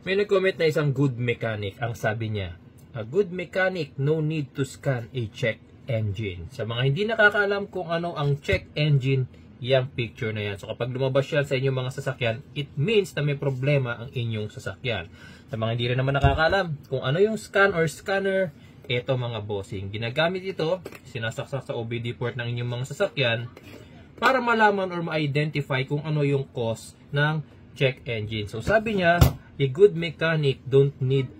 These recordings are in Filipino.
May nag-comment na isang good mechanic. Ang sabi niya, a good mechanic, no need to scan a check engine. Sa mga hindi nakakaalam kung ano ang check engine, yung picture na yan. So kapag lumabas yan sa inyong mga sasakyan, it means na may problema ang inyong sasakyan. Sa mga hindi rin naman nakakaalam kung ano yung scan or scanner, ito mga bossing. Ginagamit ito, sinasaksak sa OBD port ng inyong mga sasakyan para malaman or ma-identify kung ano yung cause ng check engine. So sabi niya, a good mechanic don't need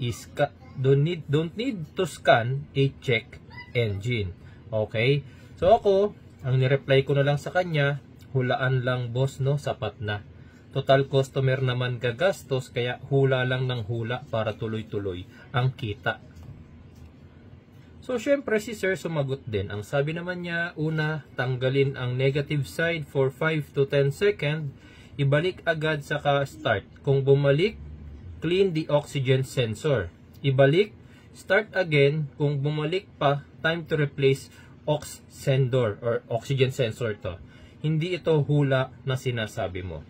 to scan a check engine. Okay? So ako, ang ni-reply ko na lang sa kanya, hulaan lang boss no, sapat na. Total customer naman gagastos, kaya hula lang ng hula para tuloy-tuloy ang kita. So syempre si sir sumagot din. Ang sabi naman niya, una, tanggalin ang negative side for 5 to 10 seconds, ibalik agad sa start. Kung bumalik, clean the oxygen sensor. Ibalik, start again. Kung bumalik pa, time to replace ox sensor or oxygen sensor to. Hindi ito hula na sinasabi mo.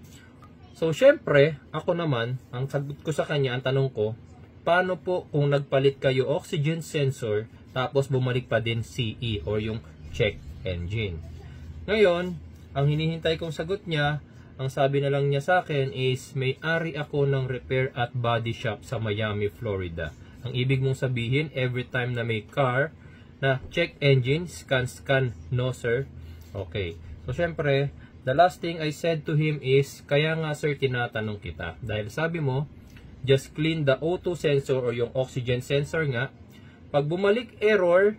So syempre, ako naman, ang sagot ko sa kanya, ang tanong ko, paano po kung nagpalit kayo oxygen sensor tapos bumalik pa din CE or yung check engine? Ngayon, ang hinihintay kong sagot niya, ang sabi na lang niya sa akin is, may-ari ako ng repair at body shop sa Miami, Florida. Ang ibig mong sabihin, every time na may car na check engine, scan, no sir. Okay. So syempre, the last thing I said to him is, kaya nga sir tinatanong kita. Dahil sabi mo, just clean the O2 sensor or yung oxygen sensor nga. Pag bumalik error,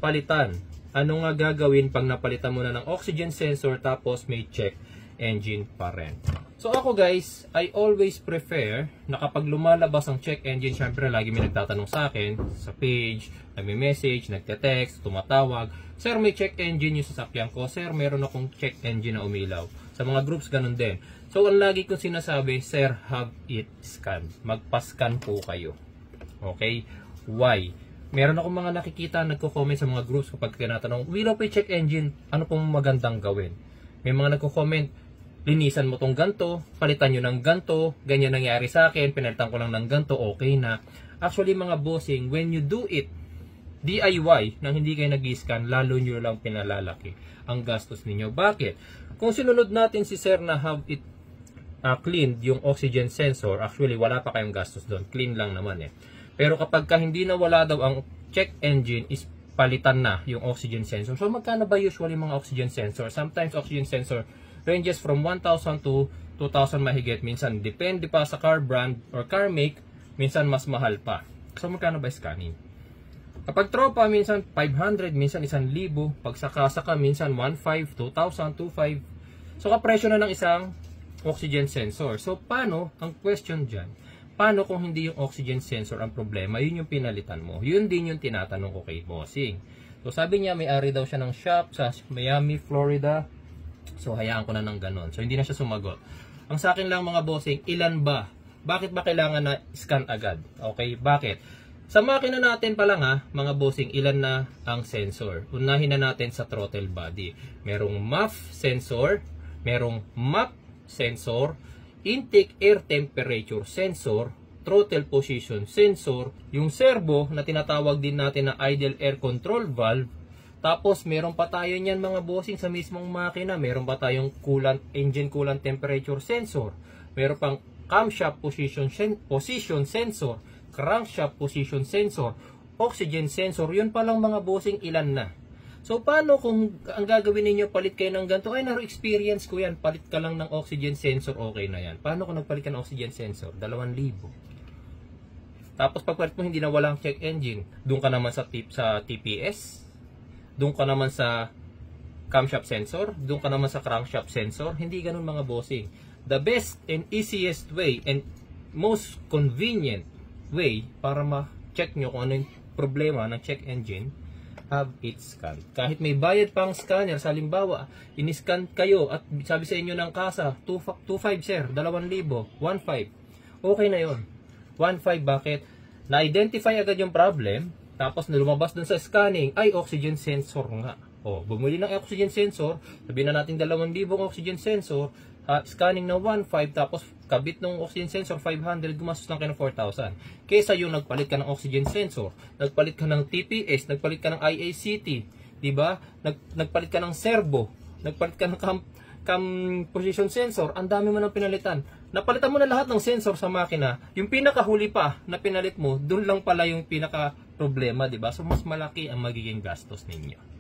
palitan. Ano nga gagawin pag napalitan mo na ng oxygen sensor tapos may check engine pa rin? So ako guys, I always prefer na kapag lumalabas ang check engine, syempre lagi may nagtatanong sa akin sa page, nagme-message, nagte-text, tumatawag, sir may check engine yung sasakyan ko, sir meron akong check engine na umilaw. Sa mga groups ganun din. So ang lagi kong sinasabi, sir have it scanned. Magpa-scan po kayo. Okay? Why? Meron akong mga nakikita nagko-comment sa mga groups kapag tinatanong, wala pa yung check engine, ano pong magandang gawin? May mga nagko-comment, linisan mo tong ganto, palitan nyo ng ganto, ganyan nangyari sa akin, pinalitan ko lang ng ganto, okay na. Actually mga bossing, when you do it DIY, nang hindi kayo nag-scan, lalo nyo lang pinalalaki ang gastos ninyo. Bakit? Kung sinunod natin si sir na have it cleaned yung oxygen sensor, actually wala pa kayong gastos doon, clean lang naman eh. Pero kapag hindi na wala daw ang check engine, is palitan na yung oxygen sensor. So magkano ba usually mga oxygen sensor? Sometimes oxygen sensor ranges from 1,000 to 2,000 mahigit. Minsan depende pa sa car brand or car make, minsan mas mahal pa. So magkano ba scanning? Kapag tropa, minsan 500, minsan 1,000. Pag saka minsan 1,500, 2,000, 2,500. So kapresyo na ng isang oxygen sensor. So paano? Ang question dyan, paano kung hindi yung oxygen sensor ang problema? Yun yung pinalitan mo. Yun din yung tinatanong ko kay bossing. So sabi niya, may-ari daw siya ng shop sa Miami, Florida. So hayaan ko na ng ganon. So hindi na siya sumagot. Ang sa akin lang mga bossing, ilan ba? Bakit ba kailangan na scan agad? Okay, bakit? Sa makina natin pa lang mga bossing, ilan na ang sensor? Unahin na natin sa throttle body. Merong MAF sensor, merong MAP sensor, intake air temperature sensor, throttle position sensor, yung servo na tinatawag din natin na idle air control valve. Tapos meron pa tayo niyan mga bossing sa mismong makina, meron pa tayong engine coolant temperature sensor, meron pang camshaft position sensor, crankshaft position sensor, oxygen sensor. Yun pa lang mga bossing, ilan na. So paano kung ang gagawin ninyo, palit kayo ng ganito? Ay, experience ko yan, palit ka lang ng oxygen sensor, okay na yan. Paano kung nagpalit ka ng oxygen sensor? 2,000. Tapos pagpalit mo hindi na walang check engine, doon ka naman sa TPS, doon ka naman sa camshaft sensor, doon ka naman sa crankshaft sensor. Hindi ganun mga bossing. The best and easiest way and most convenient way para ma-check nyo kung ano yung problema ng check engine, have it scanned. Kahit may bayad pang scanner, sa halimbawa, in-scan kayo at sabi sa inyo ng kasa, 2,500 sir, 2,000, 1,500. Okay na yon. 1,500, bakit? Na-identify agad yung problem, tapos lumabas dun sa scanning, ay oxygen sensor nga. O, bumili ng oxygen sensor, sabihin na natin 2,000 oxygen sensor, scanning na 1,500, tapos kabit ng oxygen sensor 500, gumastos lang kayo ng 4,000. Kaysa yung nagpalit ka ng oxygen sensor, nagpalit ka ng TPS, nagpalit ka ng IACT, di ba? Nagpalit ka ng servo, nagpalit ka ng cam position sensor, ang dami mo nang pinalitan. Napalitan mo na lahat ng sensor sa makina, yung pinakahuli pa na pinalit mo, doon lang pala yung pinaka problema, di ba? So mas malaki ang magiging gastos ninyo.